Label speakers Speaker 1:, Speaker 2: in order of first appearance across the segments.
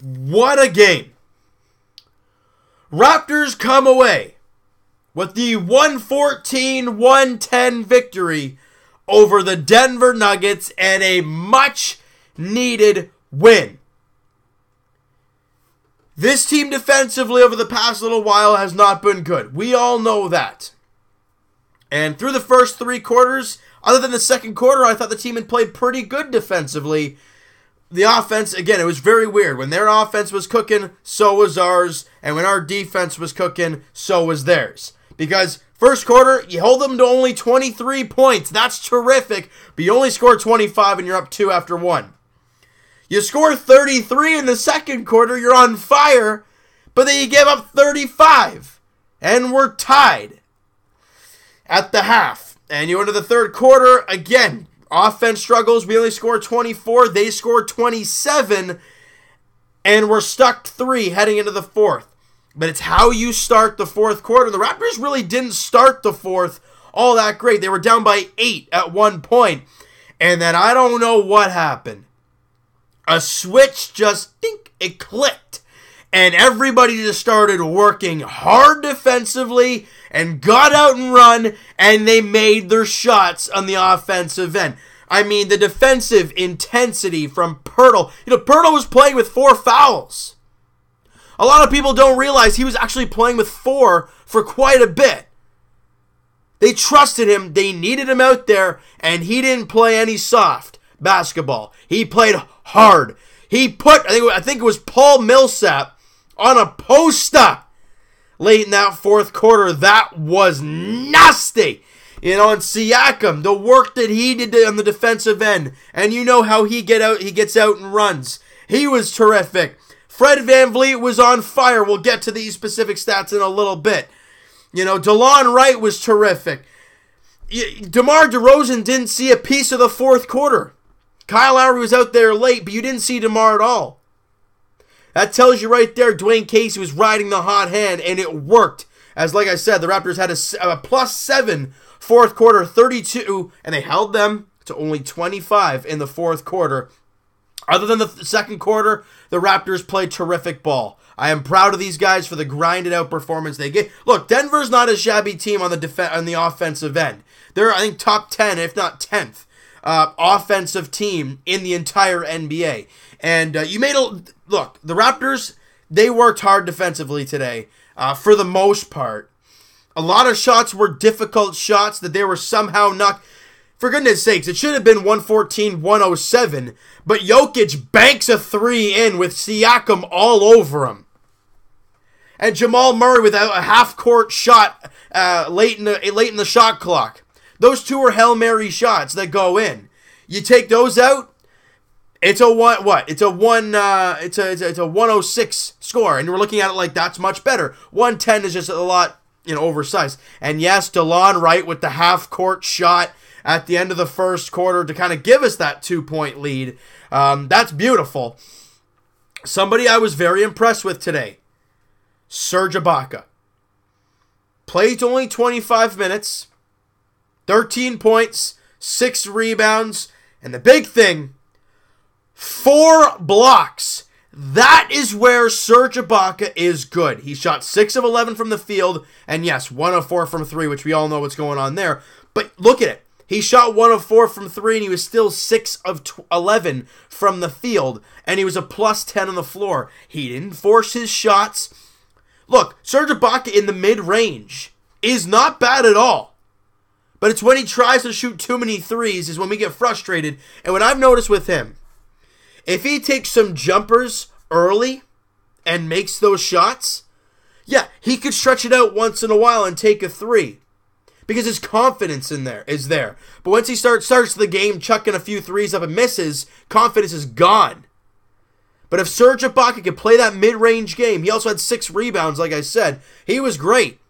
Speaker 1: What a game. Raptors come away with the 114-110 victory over the Denver Nuggets and a much-needed win. This team defensively over the past little while has not been good. We all know that. And through the first three quarters, other than the second quarter, I thought the team had played pretty good defensively. The offense, again, it was very weird. When their offense was cooking, so was ours. And when our defense was cooking, so was theirs. Because first quarter, you hold them to only 23 points. That's terrific. But you only score 25 and you're up 2 after 1. You score 33 in the second quarter, you're on fire. But then you give up 35. And we're tied at the half. And you enter the third quarter, again, offense struggles. We only scored 24. They scored 27. And we're stuck 3 heading into the fourth. But it's how you start the fourth quarter. The Raptors really didn't start the fourth all that great. They were down by 8 at one point. And then I don't know what happened. A switch just, dink, it clicked. And everybody just started working hard defensively and got out and run, and they made their shots on the offensive end. I mean, the defensive intensity from Pirtle. Pirtle was playing with 4 fouls. A lot of people don't realize he was actually playing with 4 for quite a bit. They trusted him. They needed him out there, and he didn't play any soft basketball. He played hard. He put, I think it was Paul Millsap on a post-up late in that fourth quarter. That was nasty. And Siakam, the work that he did on the defensive end, and you know how he gets out and runs. He was terrific. Fred VanVleet was on fire. We'll get to these specific stats in a little bit. DeLon Wright was terrific. DeMar DeRozan didn't see a piece of the fourth quarter. Kyle Lowry was out there late, but you didn't see DeMar at all. That tells you right there, Dwayne Casey was riding the hot hand, and it worked. As like I said, the Raptors had a +7 fourth quarter, 32, and they held them to only 25 in the fourth quarter. Other than the second quarter, the Raptors played terrific ball. I am proud of these guys for the grinded out performance they get. Look, Denver's not a shabby team on the offensive end. They're, I think, top 10, if not 10th. Offensive team in the entire NBA. And look, the Raptors, they worked hard defensively today for the most part. A lot of shots were difficult shots that they were somehow not. For goodness sakes, it should have been 114-107, but Jokic banks a 3 in with Siakam all over him. And Jamal Murray with a half-court shot late in the shot clock. Those 2 are Hail Mary shots that go in. You take those out, it's a 106 score, and we're looking at it like that's much better. 110 is just a lot, oversized. And yes, DeLon Wright with the half-court shot at the end of the first quarter to kind of give us that 2-point lead. That's beautiful. Somebody I was very impressed with today, Serge Ibaka. Played only 25 minutes. 13 points, 6 rebounds, and the big thing, 4 blocks. That is where Serge Ibaka is good. He shot 6 of 11 from the field, and yes, 1 of 4 from 3, which we all know what's going on there. But look at it. He shot 1 of 4 from 3, and he was still 6 of 11 from the field, and he was a +10 on the floor. He didn't force his shots. Look, Serge Ibaka in the mid-range is not bad at all. But it's when he tries to shoot too many threes is when we get frustrated. And what I've noticed with him, if he takes some jumpers early and makes those shots, yeah, he could stretch it out once in a while and take a 3. Because his confidence is there. But once he starts the game chucking a few threes up and misses, confidence is gone. But if Serge Ibaka could play that mid-range game, he also had 6 rebounds, like I said. He was great.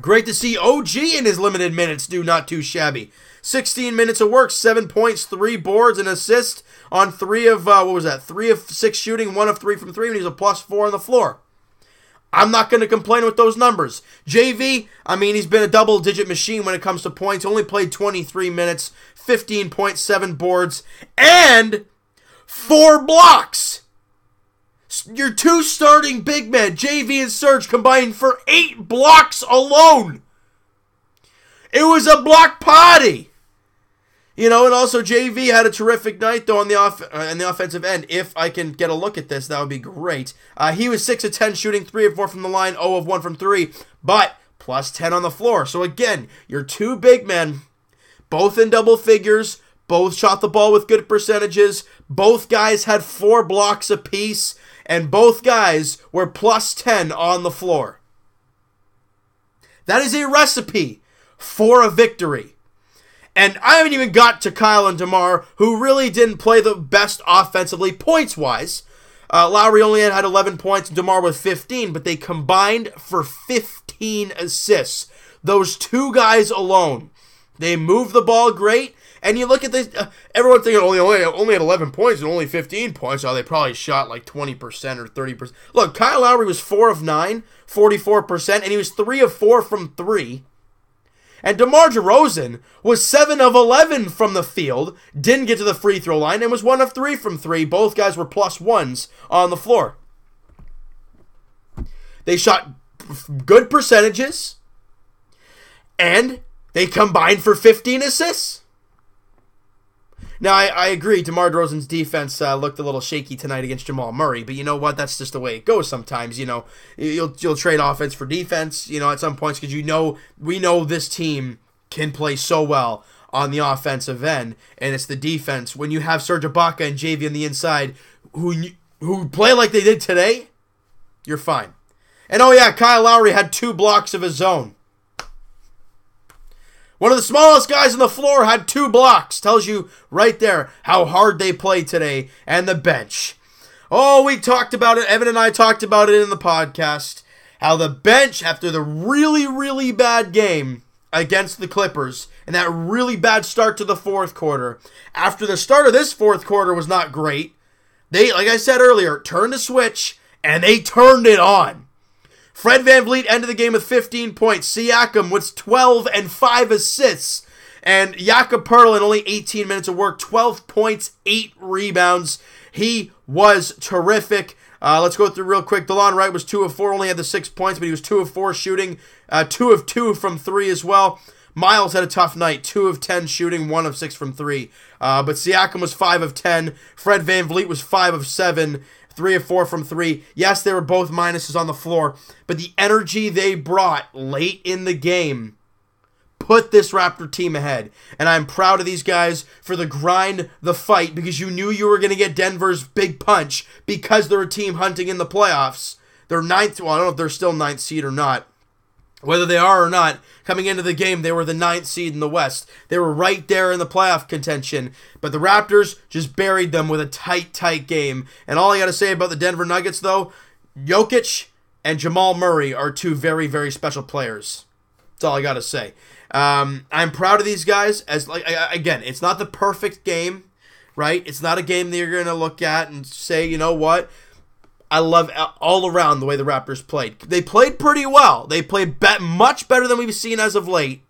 Speaker 1: Great to see OG in his limited minutes do not too shabby. 16 minutes of work, 7 points, 3 boards, and assist on 3 of 6 shooting, 1 of 3 from 3, and he's a +4 on the floor. I'm not going to complain with those numbers. JV, he's been a double-digit machine when it comes to points. Only played 23 minutes, 15 points, 7 boards, and 4 blocks. Your two starting big men, JV and Serge, combined for 8 blocks alone. It was a block party. And also JV had a terrific night, though, on the offensive end. If I can get a look at this, that would be great. He was 6 of 10 shooting, 3 of 4 from the line, 0 of 1 from 3, but plus 10 on the floor. So again, your two big men, both in double figures, both shot the ball with good percentages, both guys had 4 blocks apiece, and both guys were plus 10 on the floor. That is a recipe for a victory. And I haven't even got to Kyle and DeMar, who really didn't play the best offensively points-wise. Lowry only had 11 points, and DeMar with 15, but they combined for 15 assists. Those two guys alone. They moved the ball great, and you look at this, everyone's thinking only had 11 points and only 15 points. Oh, they probably shot like 20% or 30%. Look, Kyle Lowry was 4 of 9, 44%, and he was 3 of 4 from 3. And DeMar DeRozan was 7 of 11 from the field, didn't get to the free throw line, and was 1 of 3 from 3. Both guys were plus ones on the floor. They shot good percentages, and they combined for 15 assists. Now, I agree, DeMar DeRozan's defense looked a little shaky tonight against Jamal Murray, but you know what? That's just the way it goes sometimes. You'll trade offense for defense, at some points, because we know this team can play so well on the offensive end, and it's the defense. When you have Serge Ibaka and JV on the inside who play like they did today, you're fine. And oh yeah, Kyle Lowry had 2 blocks of his own. One of the smallest guys on the floor had 2 blocks. Tells you right there how hard they played today. And the bench. Oh, we talked about it. Evan and I talked about it in the podcast. How the bench, after the really, really bad game against the Clippers, and that really bad start to the fourth quarter, after the start of this fourth quarter was not great, they, like I said earlier, turned the switch, and they turned it on. Fred VanVleet ended the game with 15 points. Siakam with 12 and 5 assists. And Jakob Poeltl in only 18 minutes of work, 12 points, 8 rebounds. He was terrific. Let's go through real quick. DeLon Wright was 2 of 4, only had the 6 points, but he was 2 of 4 shooting. 2 of 2 from 3 as well. Miles had a tough night, 2 of 10 shooting, 1 of 6 from 3. But Siakam was 5 of 10. Fred VanVleet was 5 of 7. 3 of 4 from 3. Yes, they were both minuses on the floor, but the energy they brought late in the game put this Raptor team ahead. And I'm proud of these guys for the grind, the fight, because you knew you were going to get Denver's big punch because they're a team hunting in the playoffs. They're ninth, well, I don't know if they're still 9th seed or not. Whether they are or not, coming into the game, they were the 9th seed in the West. They were right there in the playoff contention. But the Raptors just buried them with a tight game. And all I got to say about the Denver Nuggets, though, Jokic and Jamal Murray are 2 very, very special players. That's all I got to say. I'm proud of these guys. Again, it's not the perfect game, right? It's not a game that you're going to look at and say, you know what? I love all around the way the Raptors played. They played pretty well. They played much better than we've seen as of late.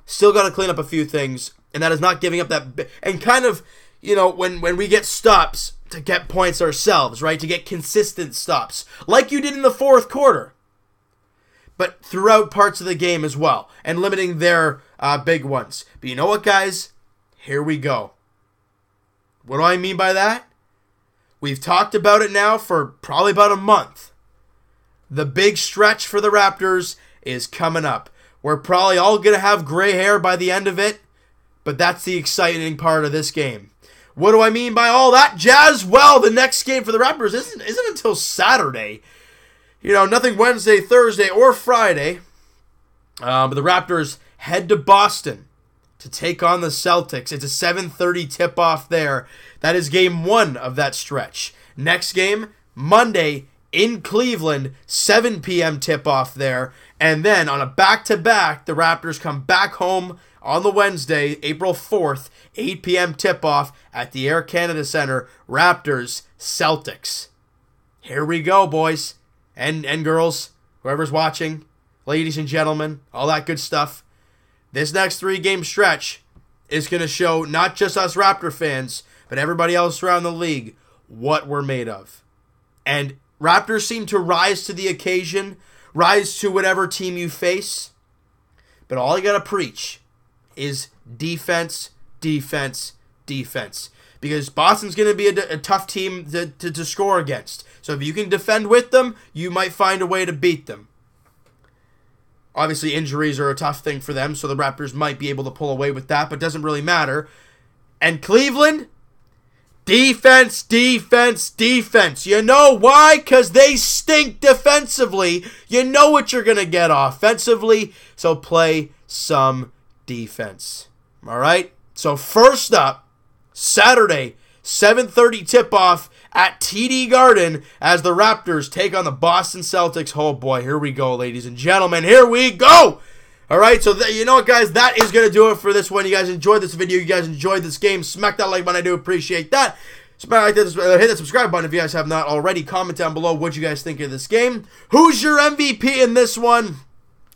Speaker 1: Still got to clean up a few things, and that is not giving up that. And kind of, when we get stops to get points ourselves, right? To get consistent stops, like you did in the fourth quarter, but throughout parts of the game as well, and limiting their big ones. But you know what, guys? Here we go. What do I mean by that? We've talked about it now for probably about a month. The big stretch for the Raptors is coming up. We're probably all going to have gray hair by the end of it, but that's the exciting part of this game. What do I mean by all that jazz? Well, the next game for the Raptors isn't until Saturday. Nothing Wednesday, Thursday, or Friday. But the Raptors head to Boston to take on the Celtics. It's a 7:30 tip-off there. That is game 1 of that stretch. Next game, Monday in Cleveland, 7 p.m. tip-off there. And then on a back-to-back, the Raptors come back home on the Wednesday, April 4th, 8 p.m. tip-off at the Air Canada Centre. Raptors, Celtics. Here we go, boys and girls, whoever's watching, ladies and gentlemen, all that good stuff. This next 3-game stretch is going to show not just us Raptor fans, but everybody else around the league what we're made of. And Raptors seem to rise to the occasion, rise to whatever team you face. But all you got to preach is defense, defense, defense. Because Boston's going to be a tough team to score against. So if you can defend with them, you might find a way to beat them. Obviously, injuries are a tough thing for them, so the Raptors might be able to pull away with that, but it doesn't really matter. And Cleveland, defense, defense, defense. You know why? Because they stink defensively. You know what you're going to get offensively, so play some defense. All right? So first up, Saturday, 7:30 tip-off at TD Garden as the Raptors take on the Boston Celtics. Oh boy, here we go, ladies and gentlemen. Here we go! All right, so you know what, guys? That is going to do it for this one. You guys enjoyed this video. You guys enjoyed this game. Smack that like button. I do appreciate that. Smack hit the subscribe button if you guys have not already. Comment down below what you guys think of this game. Who's your MVP in this one?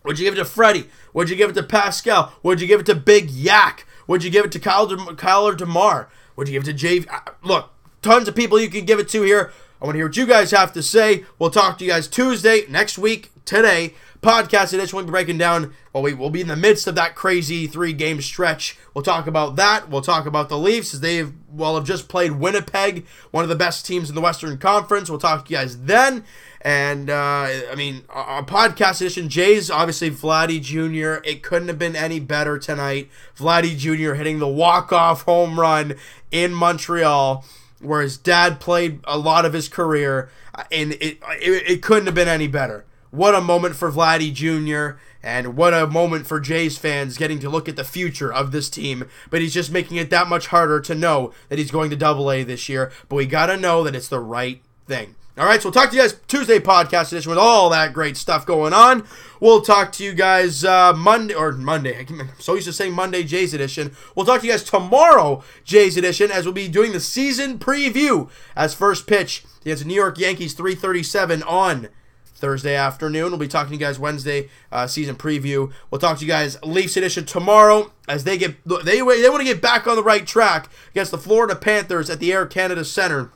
Speaker 1: Would you give it to Freddie? Would you give it to Pascal? Would you give it to Big Yak? Would you give it to Kyle or DeMar? Would you give it to Jay? Look, tons of people you can give it to here. I want to hear what you guys have to say. We'll talk to you guys Tuesday, next week, today. Podcast edition, we'll be breaking down, well, we'll be in the midst of that crazy 3-game stretch. We'll talk about that. We'll talk about the Leafs as they've, have just played Winnipeg, one of the best teams in the Western Conference. We'll talk to you guys then. And, our podcast edition, Jays, obviously Vladdy Jr., it couldn't have been any better tonight. Vladdy Jr. hitting the walk-off home run in Montreal, where his dad played a lot of his career, and it couldn't have been any better. What a moment for Vladdy Jr., and what a moment for Jays fans getting to look at the future of this team. But he's just making it that much harder to know that he's going to AA this year. But we got to know that it's the right thing. All right, so we'll talk to you guys Tuesday podcast edition with all that great stuff going on. We'll talk to you guys Monday. I'm so used to saying Monday Jays edition. We'll talk to you guys tomorrow Jays edition as we'll be doing the season preview as first pitch against the New York Yankees 3:37 on Thursday afternoon. We'll be talking to you guys Wednesday season preview. We'll talk to you guys Leafs edition tomorrow as they want to get back on the right track against the Florida Panthers at the Air Canada Center.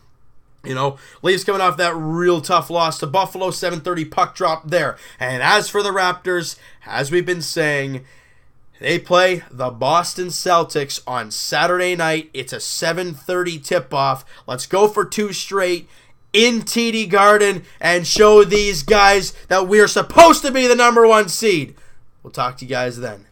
Speaker 1: You know, Leafs coming off that real tough loss to Buffalo, 7:30 puck drop there. And as for the Raptors, as we've been saying, they play the Boston Celtics on Saturday night. It's a 7:30 tip-off. Let's go for 2 straight in TD Garden and show these guys that we're supposed to be the #1 seed. We'll talk to you guys then.